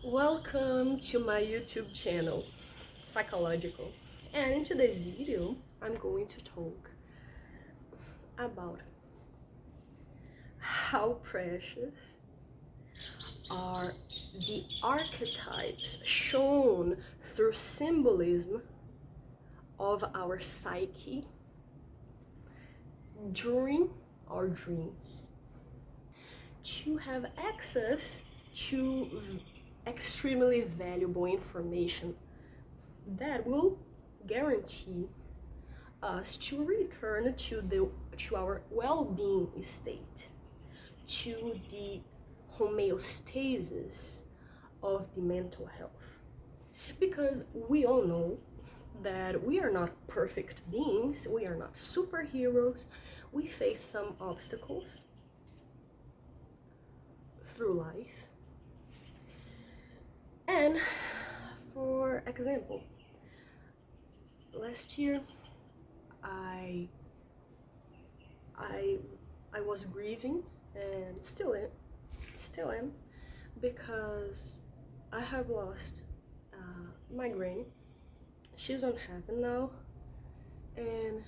Welcome to my YouTube channel, Psychological. And in today's video, I'm going to talk about how precious are the archetypes shown through symbolism of our psyche during our dreams. To have access to extremely valuable information that will guarantee us to return to our well-being state, to the homeostasis of the mental health. Because we all know that we are not perfect beings, we are not superheroes, we face some obstacles through life. And for example, last year I was grieving and still am because I have lost my granny. She's on heaven now, and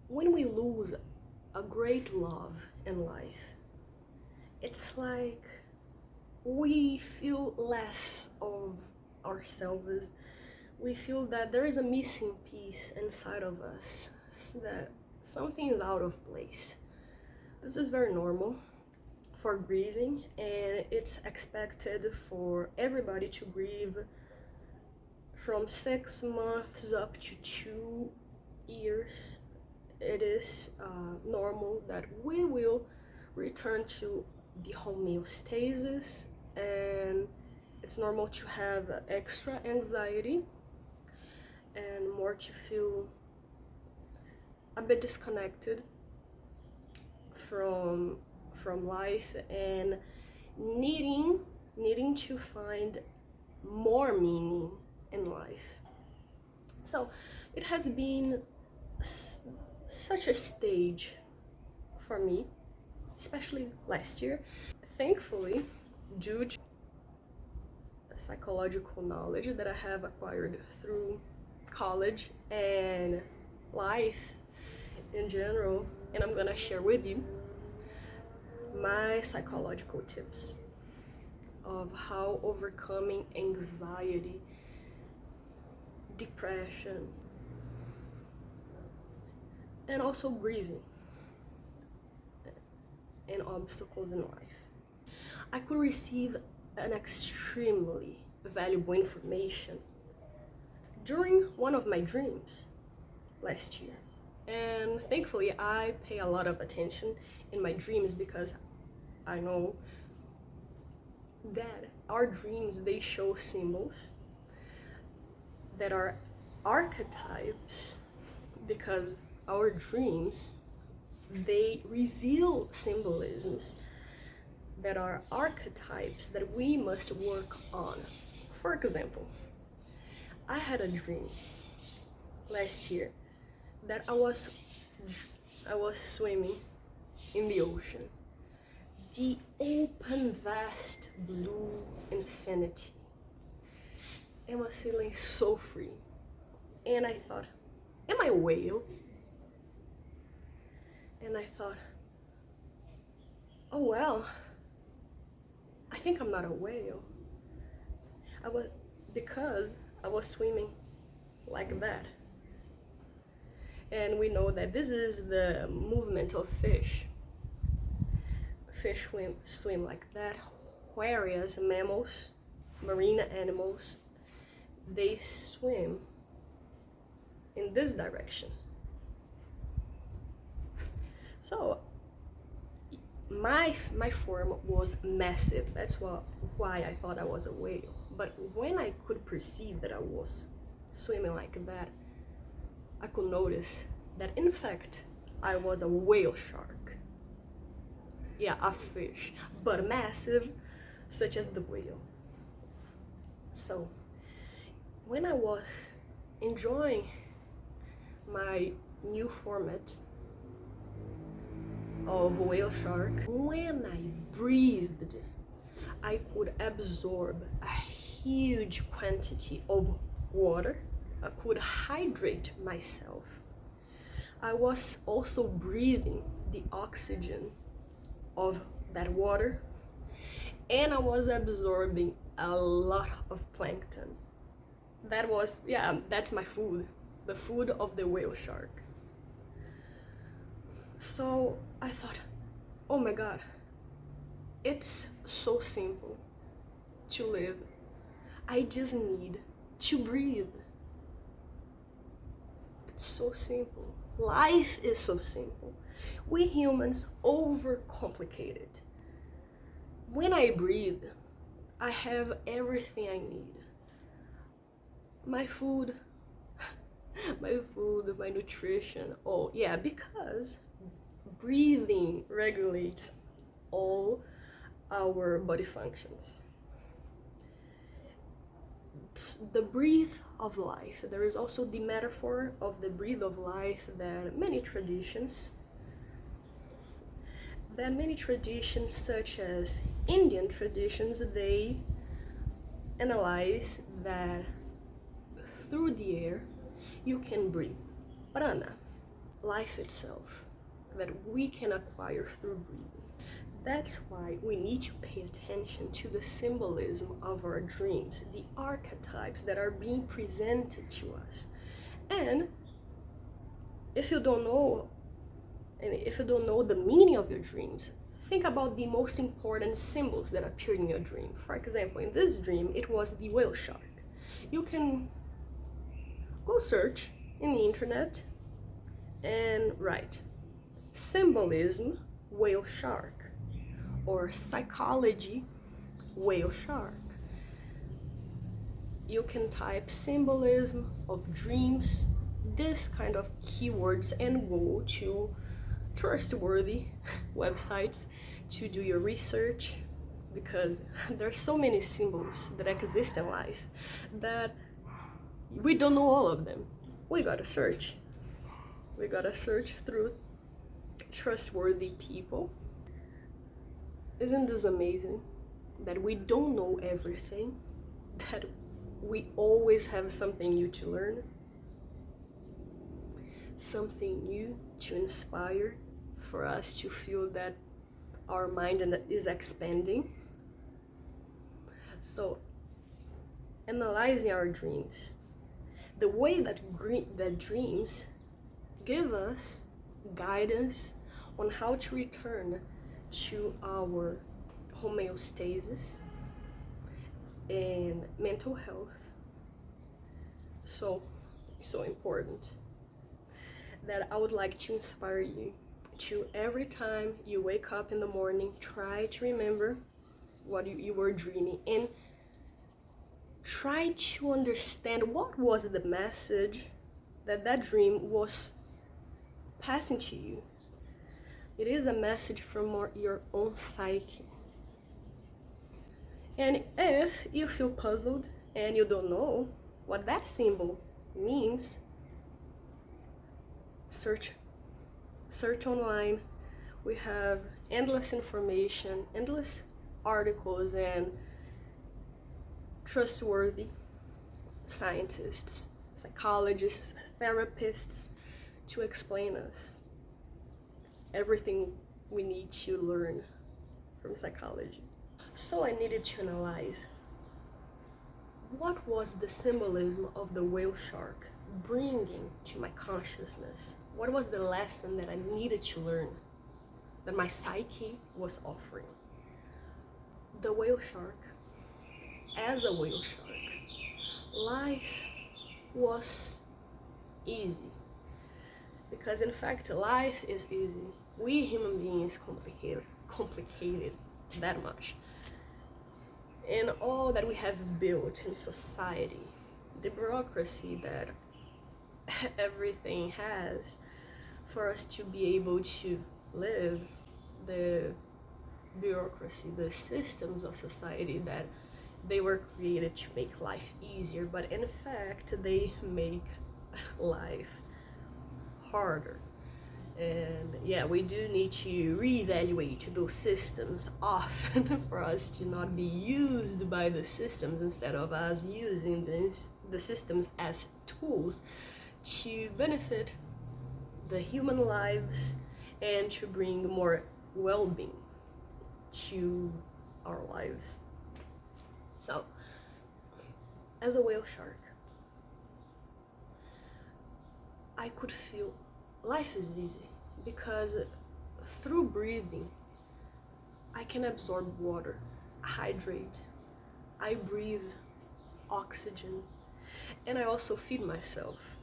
when we lose a great love in life, it's like we feel less of ourselves. We feel that there is a missing piece inside of us, that something is out of place. This is very normal for grieving, and it's expected for everybody to grieve from 6 months up to 2 years. It is normal that we will return to the homeostasis, and it's normal to have extra anxiety and more to feel a bit disconnected from life and needing to find more meaning in life. So it has been such a stage for me, especially last year. Thankfully, due to psychological knowledge that I have acquired through college and life in general, and I'm gonna share with you my psychological tips of how overcoming anxiety, depression, and also grieving and obstacles in life. I could receive an extremely valuable information during one of my dreams last year. And thankfully, I pay a lot of attention in my dreams because I know that our dreams, they show symbols that are archetypes, because our dreams, they reveal symbolisms that are archetypes that we must work on. For example, I had a dream last year that I was swimming in the ocean, the open, vast blue infinity, and was feeling so free. And I thought, am I a whale? And I thought, oh well, I think I'm not a whale. Because I was swimming like that. And we know that this is the movement of fish. Fish swim like that, whereas mammals, marine animals, they swim in this direction. So my form was massive. That's why I thought I was a whale. But when I could perceive that I was swimming like that, I could notice that in fact I was a whale shark. Yeah, a fish, but massive, such as the whale. So when I was enjoying my new format of whale shark, when I breathed, I could absorb a huge quantity of water. I could hydrate myself. I was also breathing the oxygen of that water, and I was absorbing a lot of plankton. That's my food, the food of the whale shark. So I thought, oh my God, it's so simple to live. I just need to breathe. It's so simple. Life is so simple. We humans overcomplicate it. When I breathe, I have everything I need. My food, my nutrition. Oh yeah, because breathing regulates all our body functions. The breath of life. There is also the metaphor of the breath of life that many traditions, such as Indian traditions, they analyze that through the air you can breathe. Prana, life itself, that we can acquire through breathing. That's why we need to pay attention to the symbolism of our dreams, the archetypes that are being presented to us. And if you don't know the meaning of your dreams, think about the most important symbols that appeared in your dream. For example, in this dream, it was the whale shark. You can go search in the internet and write symbolism whale shark or psychology whale shark. You can type symbolism of dreams, this kind of keywords, and go to trustworthy websites to do your research, because there are so many symbols that exist in life that we don't know all of them. We gotta search through trustworthy people. Isn't this amazing that we don't know everything, that we always have something new to learn, something new to inspire, for us to feel that our mind is expanding? So, analyzing our dreams, the way that dreams give us guidance on how to return to our homeostasis and mental health. So important that I would like to inspire you to, every time you wake up in the morning, try to remember what you were dreaming, and try to understand what was the message that dream was passing to you. It is a message from your own psyche. And if you feel puzzled and you don't know what that symbol means, search online. We have endless information, endless articles, and trustworthy scientists, psychologists, therapists to explain us everything we need to learn from psychology. So I needed to analyze what was the symbolism of the whale shark bringing to my consciousness. What was the lesson that I needed to learn, that my psyche was offering? The whale shark, as a whale shark, life was easy. Because in fact, life is easy. We human beings complicated that much. And all that we have built in society, the bureaucracy that everything has for us to be able to live, the bureaucracy, the systems of society, that they were created to make life easier, but in fact they make life harder. And yeah, we do need to reevaluate those systems often for us to not be used by the systems instead of us using the systems as tools to benefit the human lives and to bring more well-being to our lives. So, as a whale shark, I could feel life is easy because through breathing, I can absorb water, hydrate, I breathe oxygen, and I also feed myself.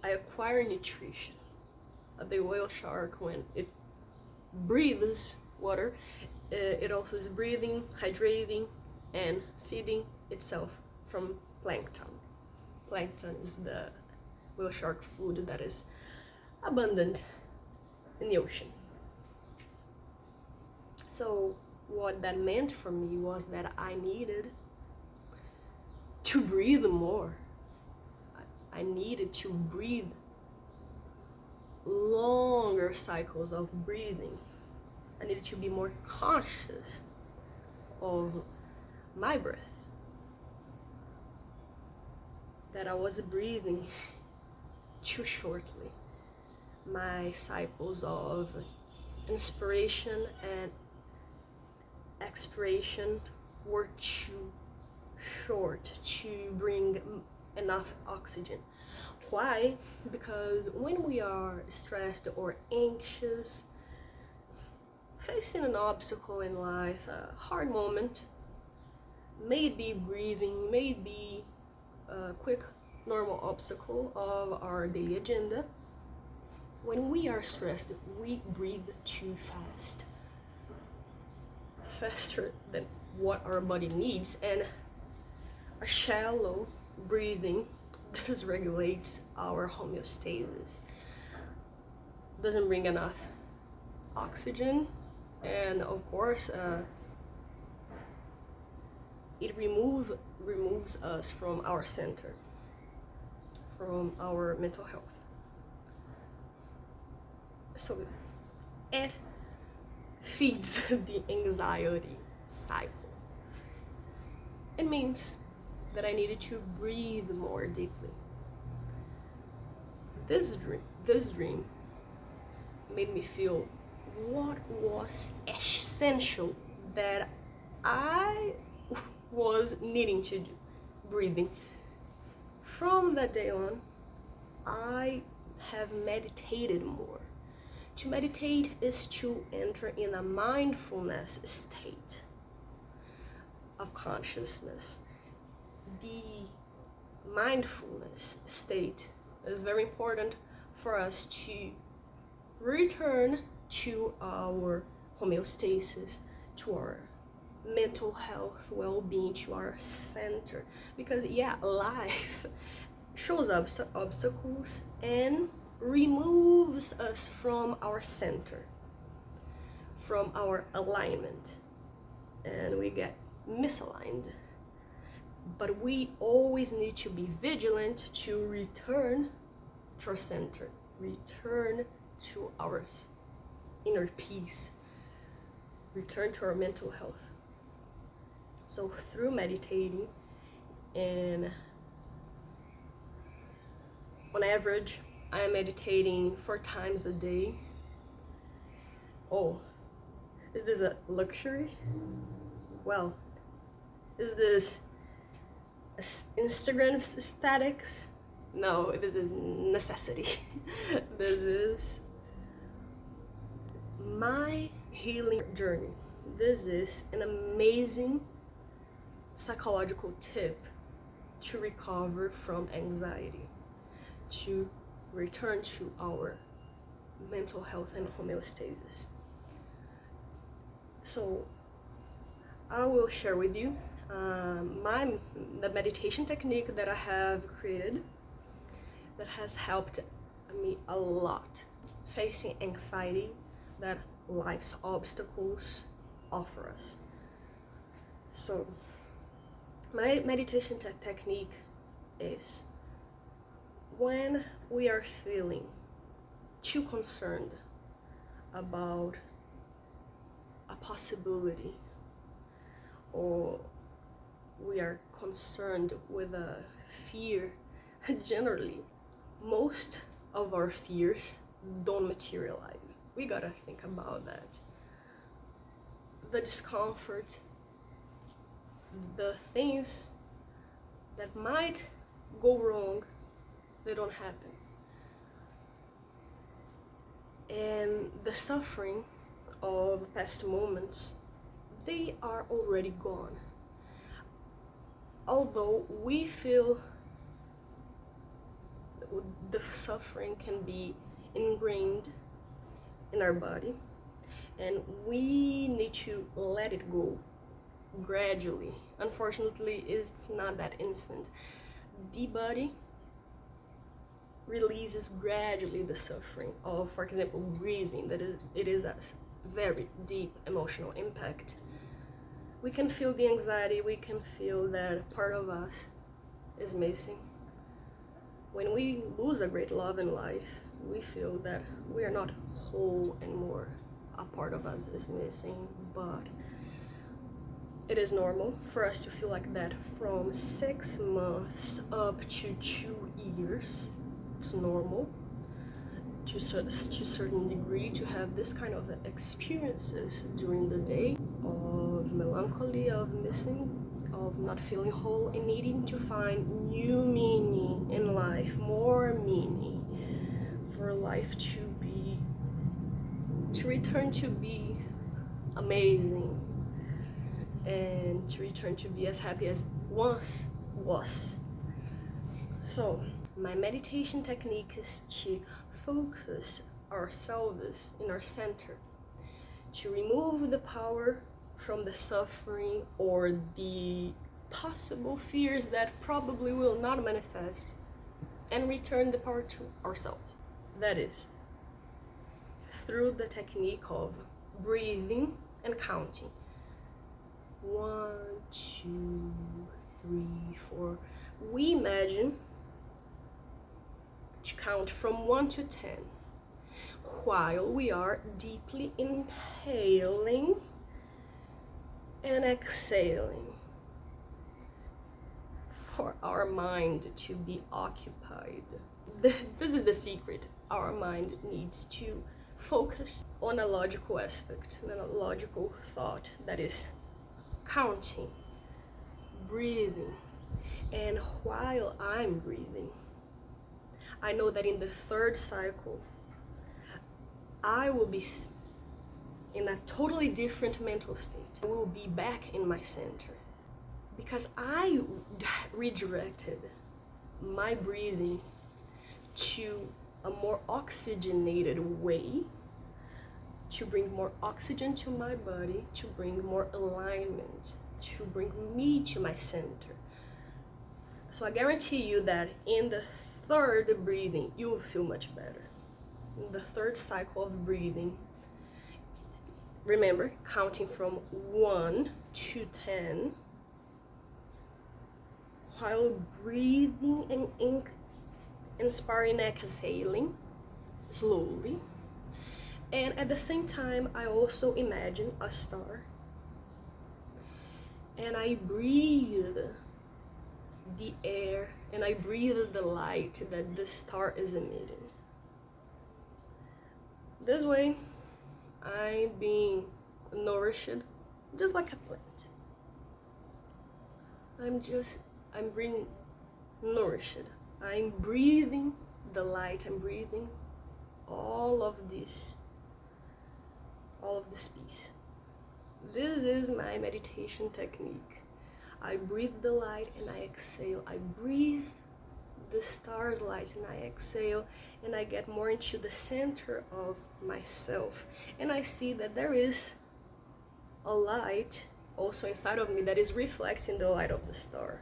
I acquire nutrition. The whale shark, when it breathes water, it also is breathing, hydrating, and feeding itself from plankton. Plankton is the whale shark food that is abundant in the ocean. So what that meant for me was that I needed to breathe more. I needed to breathe longer cycles of breathing. I needed to be more conscious of my breath, that I was breathing too shortly. My cycles of inspiration and expiration were too short to bring enough oxygen. Why? Because when we are stressed or anxious, facing an obstacle in life, a hard moment, maybe breathing, maybe a quick normal obstacle of our daily agenda, when we are stressed, we breathe too fast, faster than what our body needs, and a shallow breathing dysregulates our homeostasis, doesn't bring enough oxygen, and of course it removes us from our center, from our mental health. So it feeds the anxiety cycle. It means that I needed to breathe more deeply. This dream made me feel what was essential that I was needing to do, breathing. From that day on, I have meditated more. To meditate is to enter in a mindfulness state of consciousness. The mindfulness state is very important for us to return to our homeostasis, to our mental health, well-being, to our center. Because yeah, life shows up obstacles and removes us from our center, from our alignment, and we get misaligned. But we always need to be vigilant to return to our center, return to our inner peace, return to our mental health. So through meditating, and on average, I am meditating 4 times a day. Oh, is this a luxury? Well, is this Instagram aesthetics? No, this is necessity. This is my healing journey. This is an amazing psychological tip to recover from anxiety, to return to our mental health and homeostasis. So I will share with you the meditation technique that I have created that has helped me a lot facing anxiety that life's obstacles offer us. So my meditation technique is, when we are feeling too concerned about a possibility, or we are concerned with a fear, generally, most of our fears don't materialize. We gotta think about that. The discomfort, the things that might go wrong, they don't happen. And the suffering of past moments, they are already gone. Although we feel the suffering can be ingrained in our body, and we need to let it go gradually. Unfortunately, it's not that instant. The body releases gradually the suffering of, for example, grieving. It is a very deep emotional impact. We can feel the anxiety, we can feel that part of us is missing. When we lose a great love in life, we feel that we are not whole anymore. A part of us is missing, but it is normal for us to feel like that from 6 months up to 2 years. It's normal to a certain degree to have this kind of experiences during the day of melancholy, of missing, of not feeling whole, and needing to find new meaning in life, more meaning, for life to return to be amazing, and to return to be as happy as once was. So my meditation technique is to focus ourselves in our center, to remove the power from the suffering or the possible fears that probably will not manifest, and return the power to ourselves. That is, through the technique of breathing and counting. 1, 2, 3, 4. We imagine to count from 1 to 10 while we are deeply inhaling and exhaling, for our mind to be occupied. This is the secret. Our mind needs to focus on a logical aspect, on a logical thought, that is counting, breathing. And while I'm breathing, I know that in the 3rd cycle, I will be in a totally different mental state. I will be back in my center, because I redirected my breathing to a more oxygenated way, to bring more oxygen to my body, to bring more alignment, to bring me to my center. So I guarantee you that in the 3rd breathing, you will feel much better. In the 3rd cycle of breathing, remember, counting from 1 to 10, while breathing and inspiring and exhaling slowly. And at the same time, I also imagine a star, and I breathe the air, and I breathe the light that the star is emitting. This way, I'm being nourished just like a plant. I'm being nourished. I'm breathing the light, I'm breathing all of this peace. This is my meditation technique. I breathe the light and I exhale. I breathe the star's light and I exhale, and I get more into the center of myself. And I see that there is a light also inside of me that is reflecting the light of the star.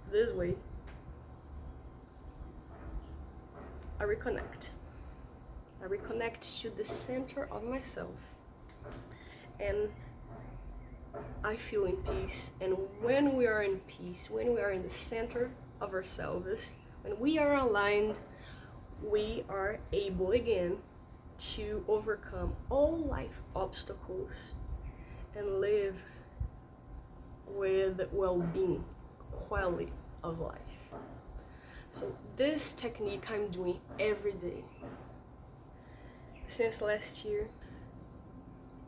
This way, I reconnect. I reconnect to the center of myself, and I feel in peace. And when we are in peace, when we are in the center of ourselves, when we are aligned we are able again to overcome all life obstacles and live with well-being, quality of life. So this technique I'm doing every day since last year,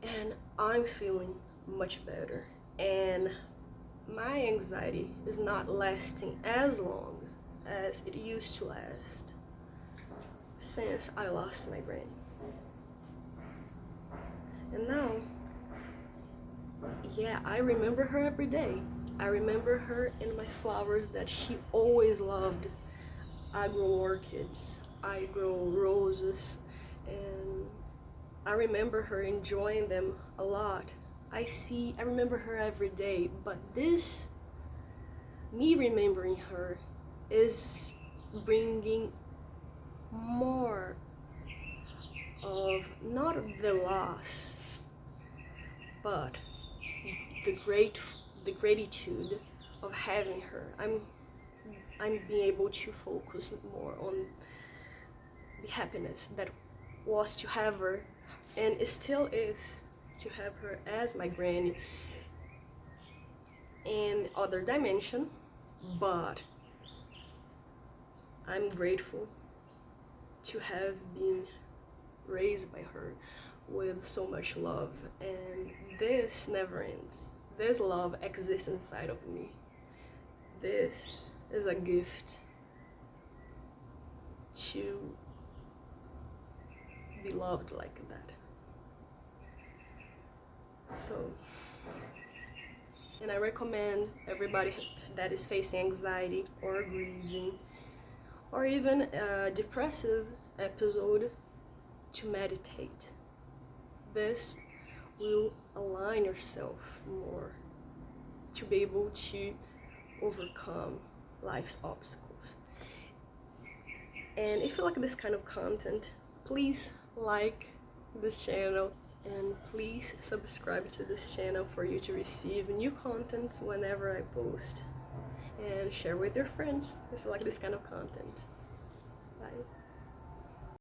and I'm feeling much better, and my anxiety is not lasting as long as it used to last since I lost my granny. And now, yeah, I remember her every day. I remember her in my flowers that she always loved. I grow orchids, I grow roses, and I remember her enjoying them a lot. I remember her every day, but me remembering her is bringing more of not the loss, but the gratitude of having her. I'm being able to focus more on the happiness that was to have her, and it still is to have her as my granny in other dimension, but I'm grateful to have been raised by her with so much love, and this never ends. This love exists inside of me. This is a gift to be loved like that. So, and I recommend everybody that is facing anxiety or grieving or even a depressive episode to meditate. This will align yourself more to be able to overcome life's obstacles. And if you like this kind of content, please like this channel and please subscribe to this channel for you to receive new contents whenever I post, and share with your friends if you like this kind of content.